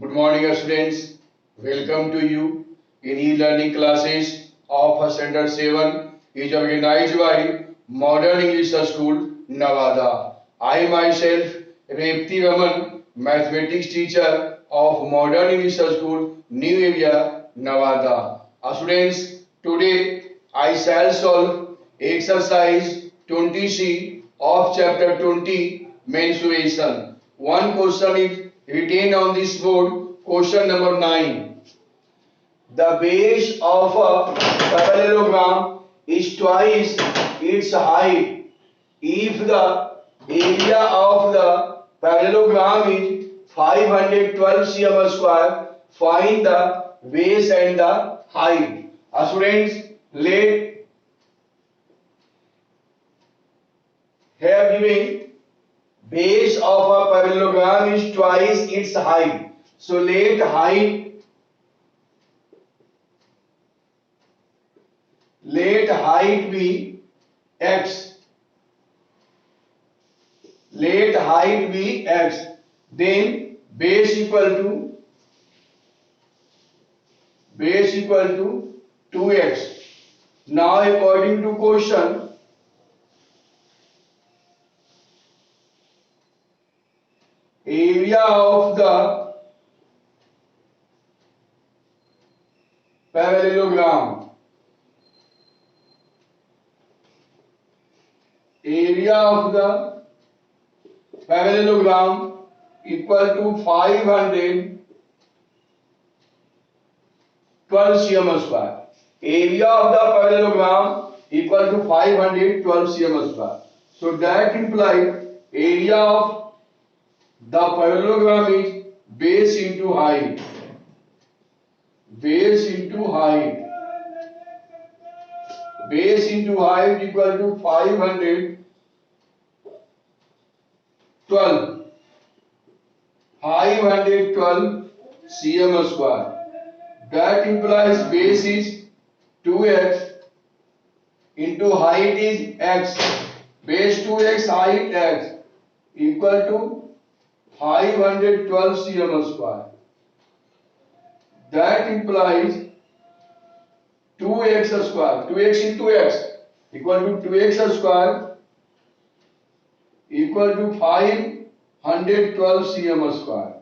Good morning, students. Welcome to you in e-learning classes of Standard 7 is organized by Modern English School, Nevada. I myself, Repti Raman, mathematics teacher of Modern English School, New Area, Nevada. Students, today I shall solve exercise 20C of chapter 20, mensuration. One question is written on this board. Question number 9. The base of a parallelogram is twice its height if the area of the parallelogram is 512 cm square. Find the base and the height. Students, let here giving base of a parallelogram is twice its height. So let height be x. Let height be x. Then base equal to 2x. Now according to question, area of the parallelogram. Area of the parallelogram equal to 512 cm square. Area of the parallelogram equal to 512 cm square. So that implies area of the parallelogram is base into height. Base into height. Base into height equal to 512. 512 cm square. That implies base is 2x into height is x. Base 2x, height x equal to 512 cm square. That implies 2x square. 2x into x equal to 2x square equal to 512 cm square.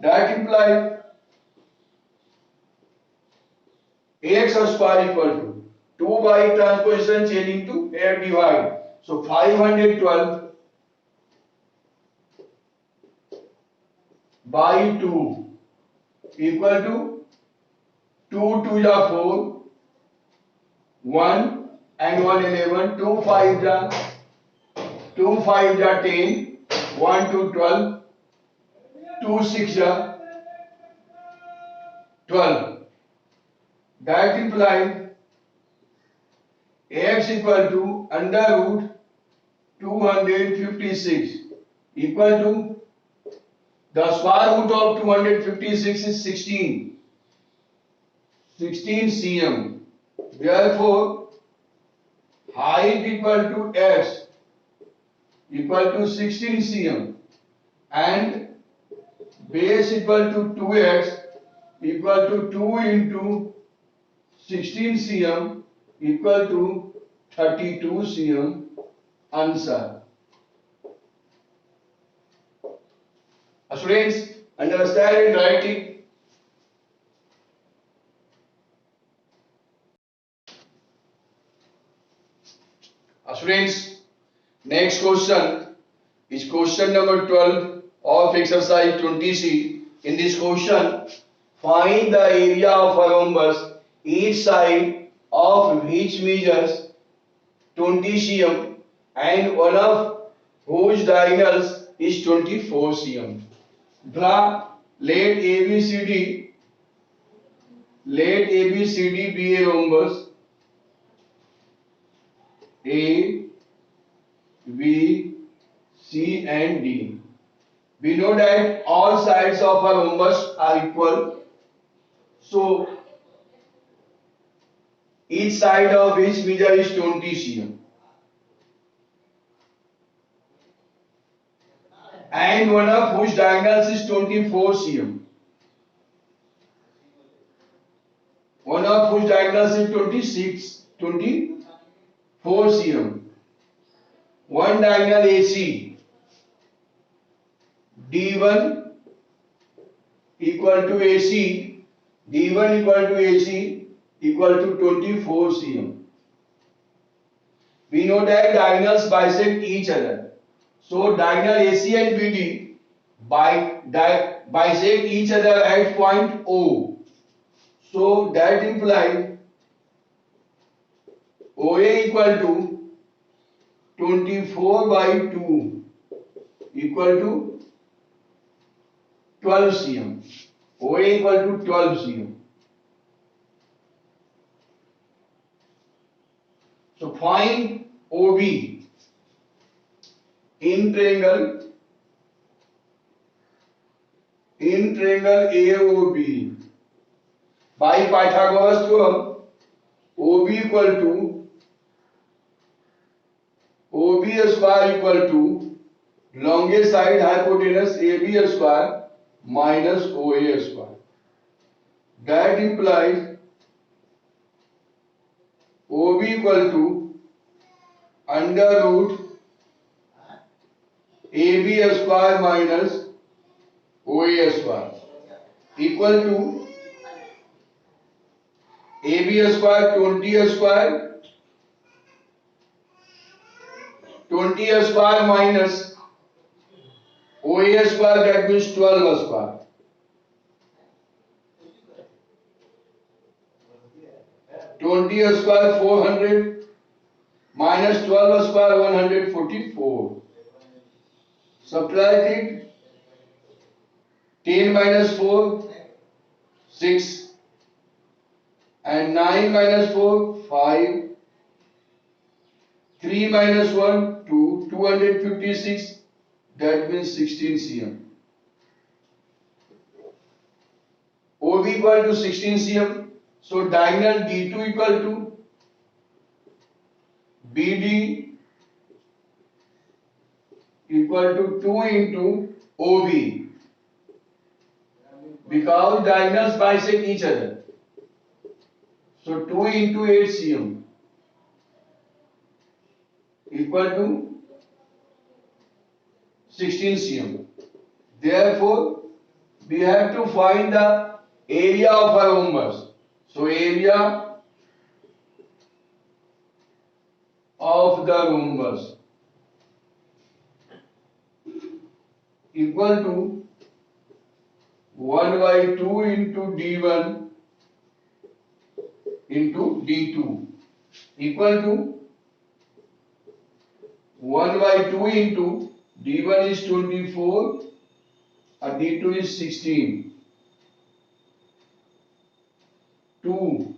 That implies ax square equal to 2 by transposition change into a divide. So 512 by 2 equal to 2 2 ja 4, 1 and 1 11, 2 5 ja 10, 1 2 12, 2 6 ja 12. That implies x equal to under root 256 equal to the square root of 256 is 16 cm. Therefore, height equal to x equal to 16 cm and base equal to 2x equal to 2 into 16 cm equal to 32 cm. Answer. Students, understand and write it. Students, next question is question number 12 of exercise 20C. In this question, find the area of a rhombus each side of which measures 20 cm and one of whose diagonals is 24 cm. Draw let ABCD be a rhombus. A, B, C and D. We know that all sides of a rhombus are equal. So each side of which measure is 20 cm and one of whose diagonals is 24 cm. One of whose diagonals is 24 cm. One diagonal AC D1 equal to AC, D1 equal to AC equal to 24 cm. We know that diagonals bisect each other. So diagonal AC and BD bisect each other at point O. So that implies OA equal to 24 by 2 equal to 12 cm. OA equal to 12 cm. So find OB in triangle AOB. By Pythagoras theorem, OB square equal to longest side hypotenuse AB square minus OA square. That implies OB equal to under root AB square minus OA square equal to AB square 20 square minus OA square, that means 12 square. 20 square 400 minus 12 square 144. Subtract it. 10 minus 4 6 and 9 minus 4 5. 3 minus 1 2. 256, that means 16 cm. OB equal to 16 cm. So diagonal D2 equal to BD equal to 2 into OB, because diagonals bisect each other. So 2 into 8 cm equal to 16 cm. Therefore, we have to find the area of a rhombus. So area of the rhombus equal to 1 by 2 into D1 into D2 equal to 1 by 2 into D1 is 24 and D2 is 16. 2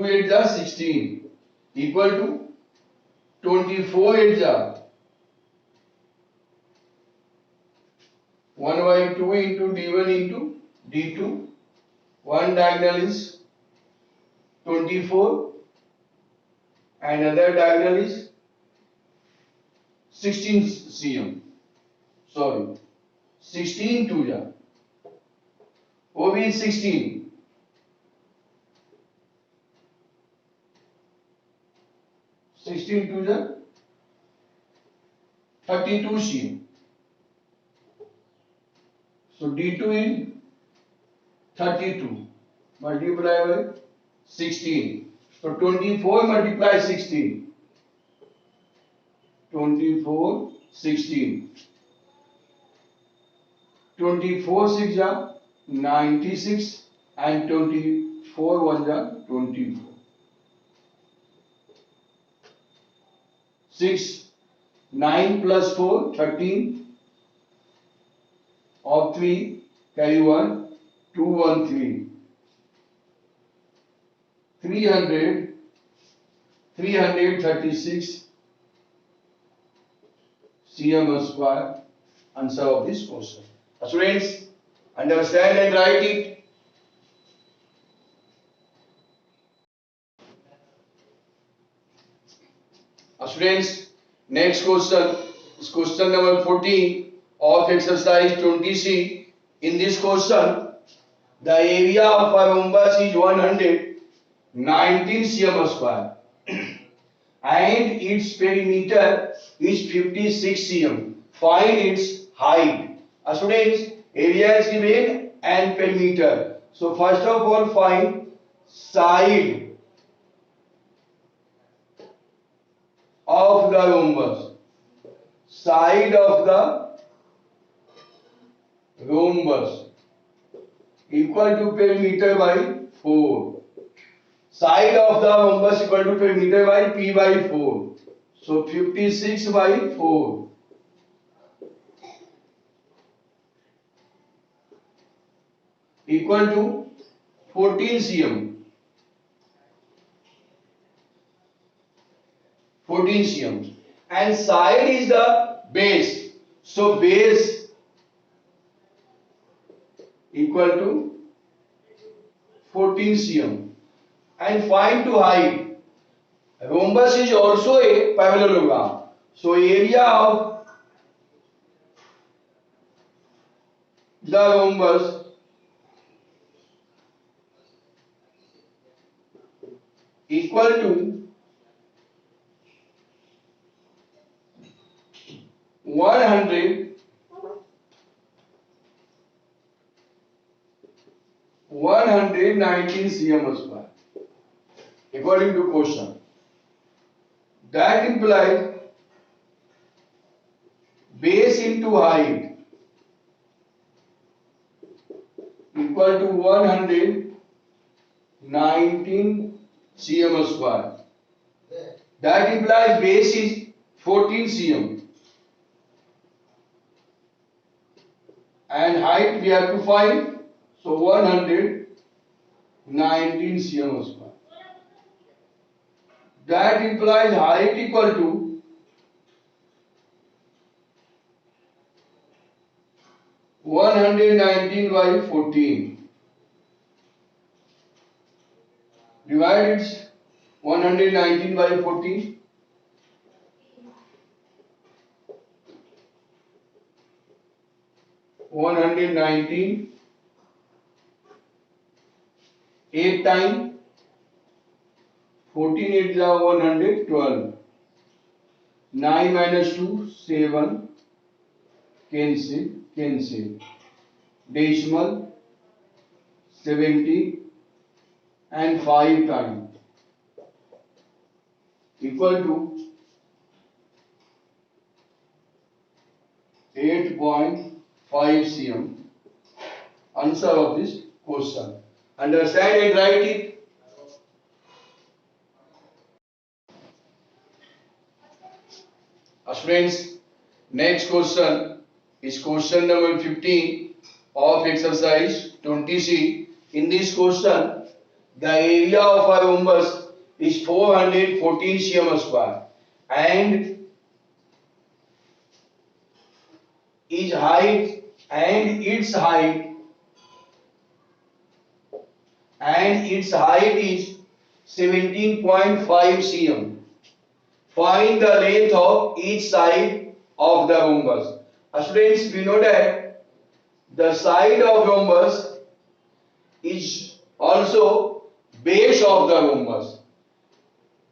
8 are 16 equal to 24 8 are 1 by 2 into D1 into D2. One diagonal is 24 and other diagonal is 16 cm. Sorry, 16 2 ja. OB is 16. 16 2 ja 32 cm. So D2 is 32 multiplied by 16. So 24 multiplied 16. 24 16. 24 6 ja 96 and 24 1 ja 24. 6 9 plus 4 13. Of 3 carry 1 2 1 3. 336 cm square. Answer of this question. Students, understand and write it. Students, next question is question number 14. of exercise 20C. In this question, the area of a rhombus is 119 cm square and its perimeter is 56 cm. Find its height. Students, area is given and perimeter. So first of all, find side of the rhombus. Side of the rhombus equal to perimeter by 4. Side of the rhombus equal to perimeter by p by 4. So 56 by 4 equal to 14 cm. 14 cm. And side is the base. So base equal to 14 cm. And find to height. Rhombus is also a parallelogram. So area of the rhombus equal to 119 cm square according to question. That implies base into height equal to 119 cm square. That implies base is 14 cm and height we have to find. So 119 cm square. That implies height equal to 119 by 14. Divide it 119 by 14. 119 8 times 14 8 is 112. 9 minus 2 7 cancel. Decimal 70 and 5 times equal to 8.5 cm. Answer of this question. Understand and write it. Friends, next question is question number 15 of exercise 20C. In this question, the area of a rhombus is 414 cm square and its height is 17.5 cm. Find the length of each side of the rhombus. Students, we know that the side of rhombus is also base of the rhombus.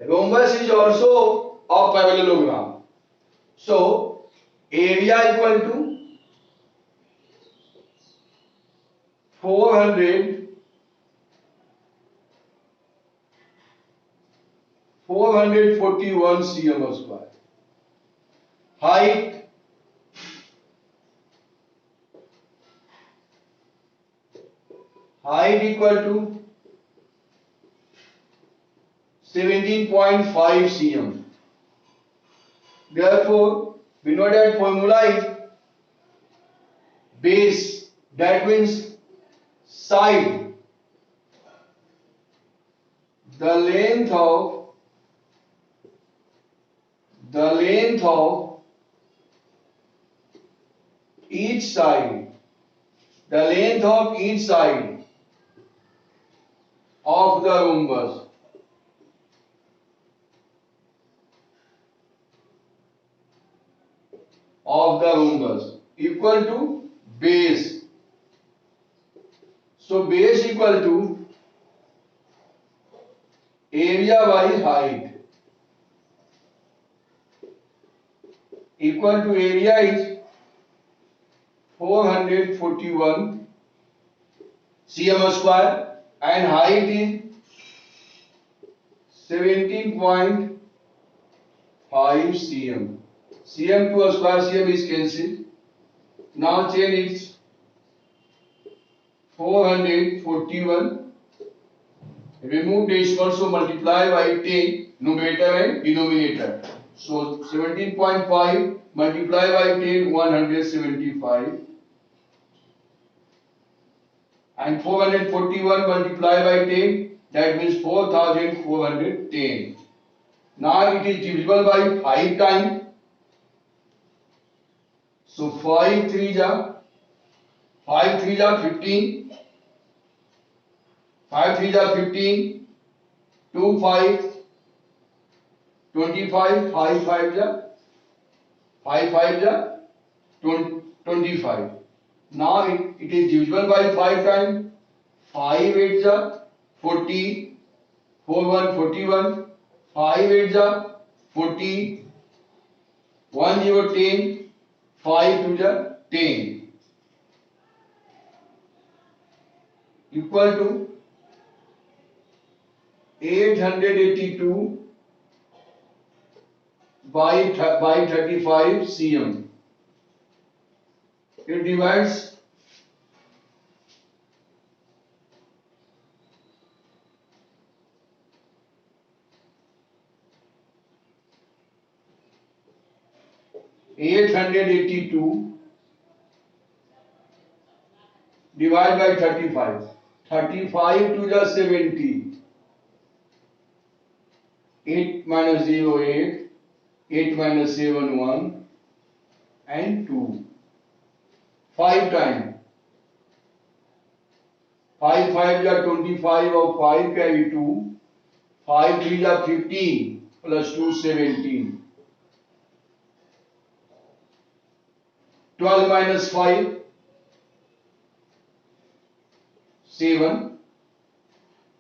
Rhombus is also a parallelogram. So area equal to 441 cm square. Height equal to 17.5 cm. Therefore, we know that formula is base, that means side, the length of each side, of the rhombus equal to base. So base equal to area by height. Equal to area is 441 cm square and height is 17.5 cm. Cm to a square cm is cancelled. Now change it 441. Remove decimal, so multiply by 10 numerator and denominator. So 17.5 multiply by 10 175 and 441 multiply by 10, that means 4410. Now it is divisible by 5 times. So 5 3 ja 15. 5 3 ja 15. 2 5 25. 5 5 ja 25. Now it is divisible by 5 times. 5 8 ja 40. 4 1 41. 5 8 ja 40. 1 0 10. 5 2 ja 10. Equal to 882 by 35 cm. It divides 882 divided by 35. 35 to the 70. 8 minus 0 8. 8 minus 7 1 and 2. 5 times. 5 5 ja 25 of 5 carry 2. 5 3 ja 15 plus 2 17. 12 minus 5 7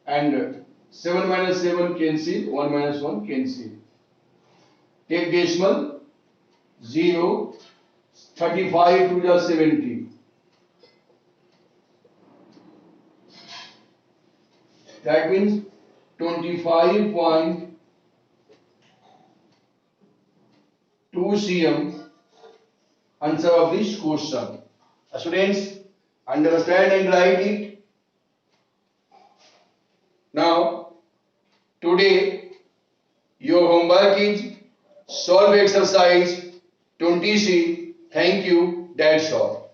and 7 minus 7 cancel, 1 minus 1 cancel. Take decimal 0. 35 to the 70. That means 25.2 cm. Answer of this question. Students, understand and write it. Now, today your homework is solve exercise 20C. Thank you. That's all.